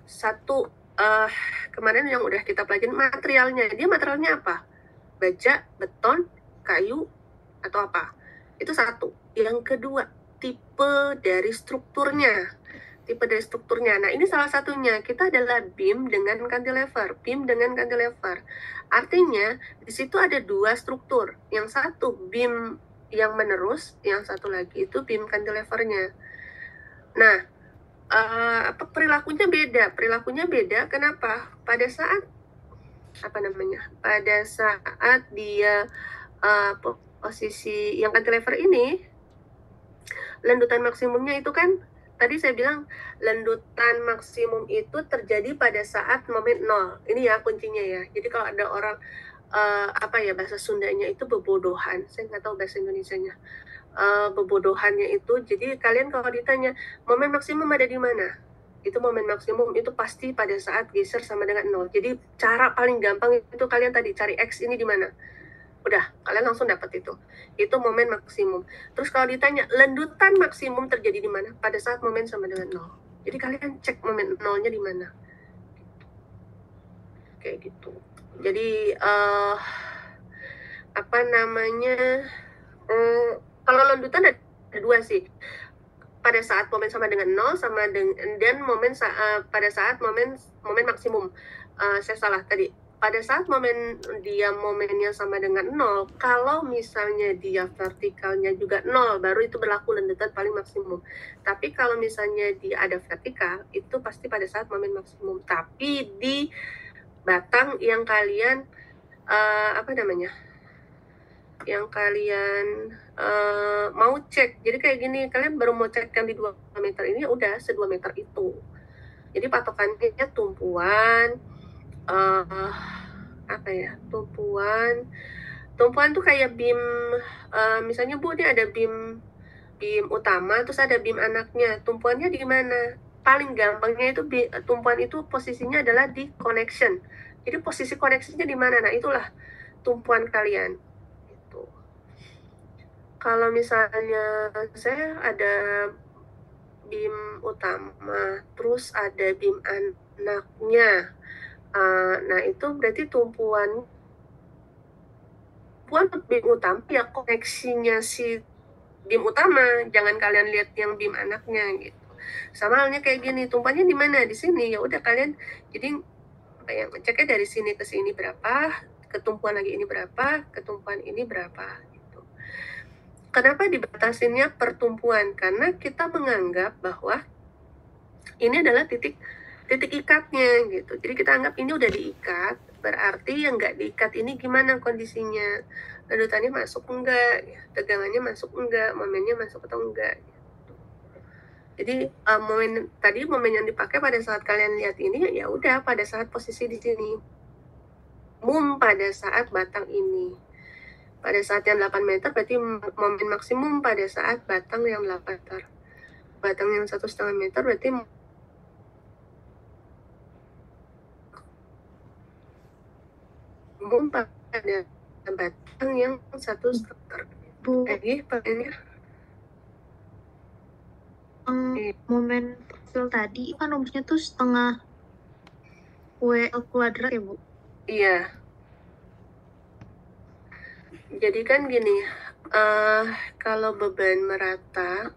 Speaker 1: satu, kemarin yang udah kita pelajarin materialnya. Dia materialnya apa? Baja, beton, kayu, atau apa? Itu satu. Yang kedua, tipe dari strukturnya. Nah, ini salah satunya. Kita adalah beam dengan cantilever. Artinya, di situ ada dua struktur. Yang satu beam yang menerus, yang satu lagi itu beam cantilevernya. Nah, perilakunya beda. Kenapa? Pada saat dia posisi yang cantilever ini, landutan maksimumnya itu kan tadi saya bilang landutan maksimum itu terjadi pada saat momen 0. Ini ya kuncinya ya. Jadi kalau ada orang bahasa Sundanya itu bebodohan, saya nggak tahu bahasa Indonesianya, bebodohannya itu, jadi kalian kalau ditanya momen maksimum ada di mana, itu momen maksimum itu pasti pada saat geser sama dengan 0. Jadi cara paling gampang itu kalian tadi cari X ini di mana, udah kalian langsung dapat itu momen maksimum. Terus kalau ditanya landutan maksimum terjadi di mana, pada saat momen sama dengan 0. Jadi kalian cek momen 0-nya di mana, kayak gitu. Jadi kalau landutan ada dua sih, pada saat momen sama dengan 0 dan momen pada saat momen maksimum. Saya salah tadi. Pada saat momennya sama dengan 0, kalau misalnya dia vertikalnya juga 0, baru itu berlaku landutan paling maksimum. Tapi kalau misalnya dia ada vertikal, itu pasti pada saat momen maksimum. Tapi di batang yang kalian yang kalian mau cek. Jadi kayak gini, kalian baru mau cek yang di 2 meter ini, udah se-2 meter itu. Jadi patokannya tumpuan, tumpuan tuh kayak beam, misalnya Bu, ini ada beam utama, terus ada beam anaknya. Tumpuannya di mana? Paling gampangnya itu tumpuan itu posisinya adalah di connection. Jadi posisi koneksinya di mana? Nah, itulah tumpuan kalian. Gitu. Kalau misalnya saya ada beam utama, terus ada beam anaknya. Nah, itu berarti tumpuan beam utama ya koneksinya si beam utama, jangan kalian lihat yang beam anaknya gitu. Sama halnya kayak gini, tumpuannya di mana? Di sini. Ya udah kalian jadi ceknya dari sini ke sini berapa, ketumpuan lagi ini berapa, ketumpuan ini berapa gitu. Kenapa dibatasinnya pertumpuan? Karena kita menganggap bahwa ini adalah titik ikatnya gitu. Jadi kita anggap ini udah diikat, berarti yang nggak diikat ini gimana kondisinya? Ledutannya masuk enggak, tegangannya masuk enggak, momennya masuk atau enggak. Jadi momen yang dipakai pada saat kalian lihat ini ya udah pada saat posisi di sini. Pada saat batang ini. Pada saat yang 8 meter berarti momen maksimum pada saat batang yang 8 meter. Batang yang 1,5 meter berarti pada batang yang 1,5 meter.
Speaker 2: Bu,
Speaker 1: Lagi pakainya
Speaker 2: momen fossil tadi kan rumusnya tuh setengah WL kuadrat ya Bu?
Speaker 1: Iya. Jadi kan gini, kalau beban merata,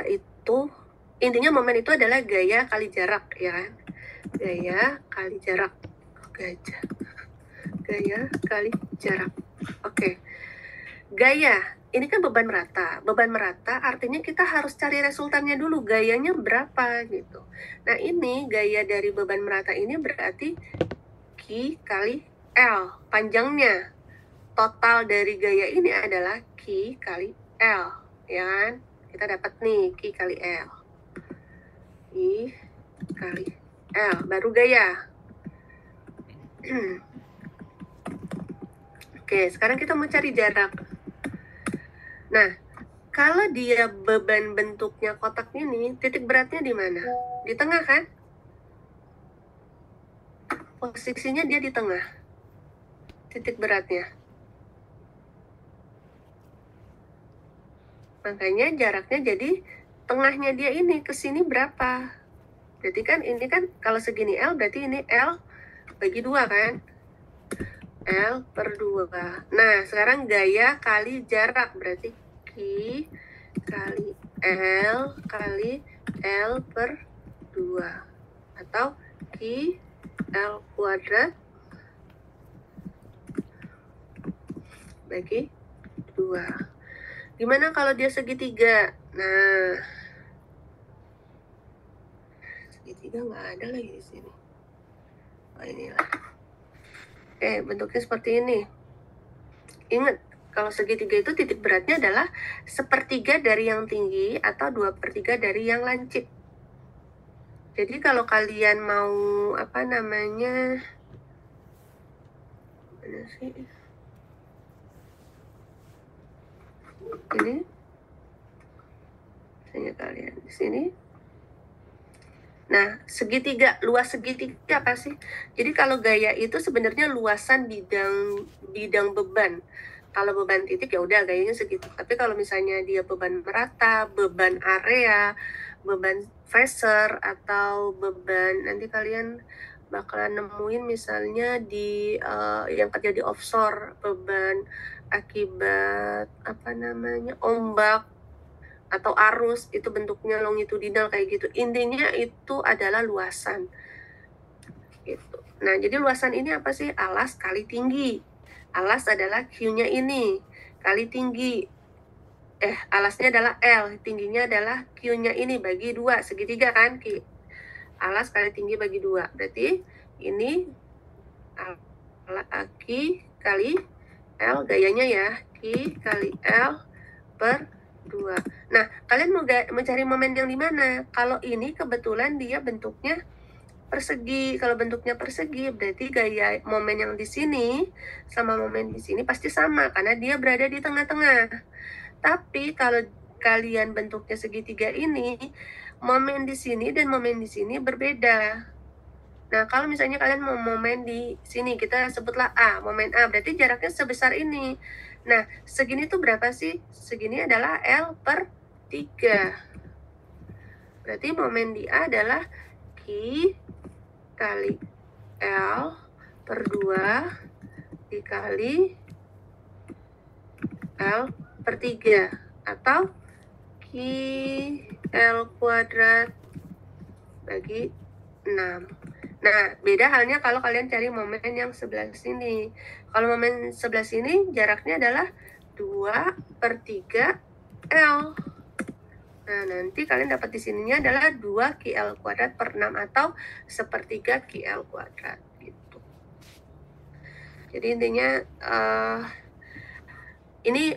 Speaker 1: itu intinya momen itu adalah gaya kali jarak ya kan? Gaya kali jarak. Gaya kali jarak. Oke. Gaya, ini kan beban merata. Beban merata artinya kita harus cari resultannya dulu, gayanya berapa gitu. Nah ini gaya dari beban merata ini berarti Q kali L, panjangnya. Total dari gaya ini adalah Q kali L, ya kan? Kita dapat nih Q kali L. Q kali L, baru gaya. Oke, sekarang kita mau cari jarak. Nah, kalau dia beban bentuknya kotak ini, titik beratnya di mana? Di tengah kan? Posisinya dia di tengah. Titik beratnya. Makanya jaraknya jadi tengahnya dia ini ke sini berapa? Berarti kan ini kan kalau segini L berarti ini L bagi 2 kan? L per 2. Nah, sekarang gaya kali jarak berarti Q kali L kali L per 2 atau Q L kuadrat bagi 2. Gimana kalau dia segitiga? Nah, segitiga nggak ada lagi di sini. Oh, inilah. Oke, bentuknya seperti ini. Ingat, kalau segitiga itu titik beratnya adalah 1/3 dari yang tinggi atau 2/3 dari yang lancip. Jadi kalau kalian mau mana sih? Ini misalnya kalian di sini. Nah, segitiga, luas segitiga apa sih? Jadi kalau gaya itu sebenarnya luasan bidang beban. Kalau beban titik ya udah gayanya segitu. Tapi kalau misalnya dia beban merata, beban area, beban phaser atau beban, nanti kalian bakalan nemuin misalnya di yang kerja di offshore, beban akibat ombak atau arus, itu bentuknya longitudinal kayak gitu. Intinya itu adalah luasan gitu. Nah, jadi luasan ini apa sih? Alas kali tinggi. Alas adalah Q-nya ini kali tinggi. Alasnya adalah L, tingginya adalah Q-nya ini bagi 2, segitiga kan? Alas kali tinggi bagi 2. Berarti ini Q kali L, gayanya ya Q kali L per 2. Nah, kalian mau mencari momen yang di mana? Kalau ini kebetulan dia bentuknya persegi. Kalau bentuknya persegi, berarti gaya momen yang di sini sama momen di sini pasti sama karena dia berada di tengah-tengah. Tapi kalau kalian bentuknya segitiga ini, momen di sini dan momen di sini berbeda. Nah, kalau misalnya kalian mau momen di sini, kita sebutlah A, momen A, berarti jaraknya sebesar ini. Nah, segini tuh berapa sih? Segini adalah L per 3. Berarti momen di A adalah Q kali L per 2 dikali L per 3. Atau Q L kuadrat bagi 6. Nah, beda halnya kalau kalian cari momen yang sebelah sini. Kalau momen sebelah sini jaraknya adalah 2/3 L. Nah, nanti kalian dapat di sininya adalah 2 QL kuadrat per 6 atau 1/3 QL kuadrat gitu. Jadi intinya ini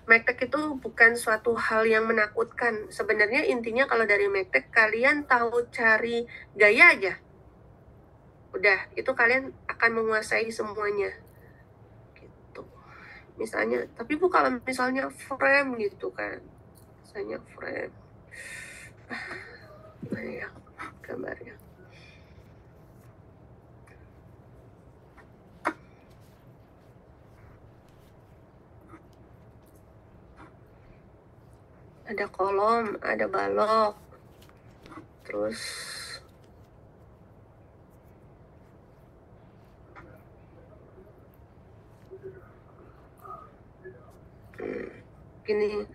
Speaker 1: Mektek itu bukan suatu hal yang menakutkan. Sebenarnya intinya kalau dari Mektek kalian tahu cari gaya aja. Udah, itu kalian akan menguasai semuanya. Gitu. Misalnya, tapi Bu kalau misalnya frame gitu kan. Misalnya frame. Gimana ya gambarnya? Ada kolom, ada balok. Terus gini